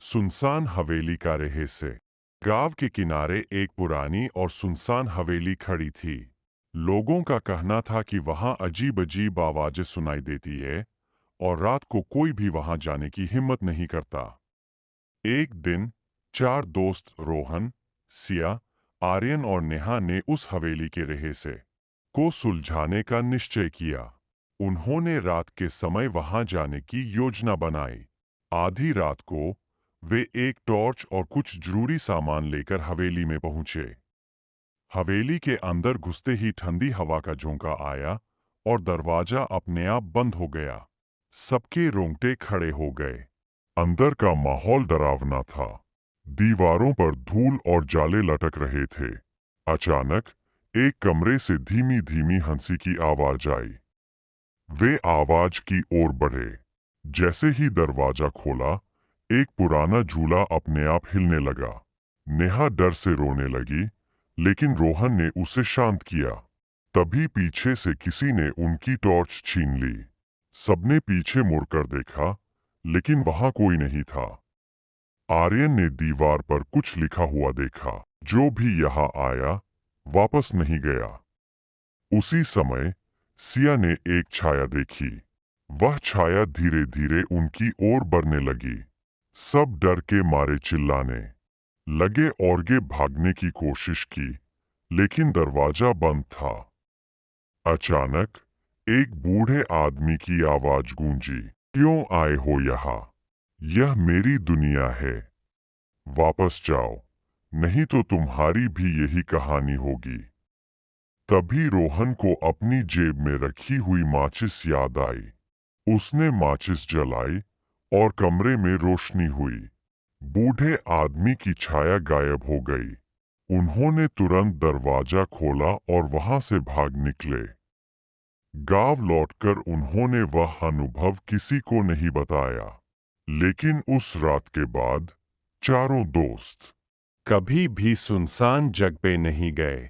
सुनसान हवेली का रहस्य। गांव के किनारे एक पुरानी और सुनसान हवेली खड़ी थी। लोगों का कहना था कि वहां अजीब अजीब आवाजें सुनाई देती है और रात को कोई भी वहां जाने की हिम्मत नहीं करता। एक दिन चार दोस्त रोहन, सिया, आर्यन और नेहा ने उस हवेली के रहस्य को सुलझाने का निश्चय किया। उन्होंने रात के समय वहां जाने की योजना बनाई। आधी रात को वे एक टॉर्च और कुछ जरूरी सामान लेकर हवेली में पहुंचे। हवेली के अंदर घुसते ही ठंडी हवा का झोंका आया और दरवाजा अपने आप बंद हो गया। सबके रोंगटे खड़े हो गए। अंदर का माहौल डरावना था। दीवारों पर धूल और जाले लटक रहे थे। अचानक एक कमरे से धीमी धीमी हंसी की आवाज आई। वे आवाज की ओर बढ़े। जैसे ही दरवाजा खोला, एक पुराना झूला अपने आप हिलने लगा। नेहा डर से रोने लगी, लेकिन रोहन ने उसे शांत किया। तभी पीछे से किसी ने उनकी टॉर्च छीन ली। सबने पीछे मुड़कर देखा, लेकिन वहां कोई नहीं था। आर्यन ने दीवार पर कुछ लिखा हुआ देखा, जो भी यहाँ आया वापस नहीं गया। उसी समय सिया ने एक छाया देखी। वह छाया धीरे धीरे उनकी ओर बढ़ने लगी। सब डर के मारे चिल्लाने लगे और गे भागने की कोशिश की, लेकिन दरवाजा बंद था। अचानक एक बूढ़े आदमी की आवाज गूंजी, क्यों आए हो यहाँ? यह मेरी दुनिया है। वापस जाओ, नहीं तो तुम्हारी भी यही कहानी होगी। तभी रोहन को अपनी जेब में रखी हुई माचिस याद आई। उसने माचिस जलाई और कमरे में रोशनी हुई। बूढ़े आदमी की छाया गायब हो गई। उन्होंने तुरंत दरवाजा खोला और वहां से भाग निकले। गांव लौटकर उन्होंने वह अनुभव किसी को नहीं बताया। लेकिन उस रात के बाद चारों दोस्त कभी भी सुनसान जगह पे नहीं गए।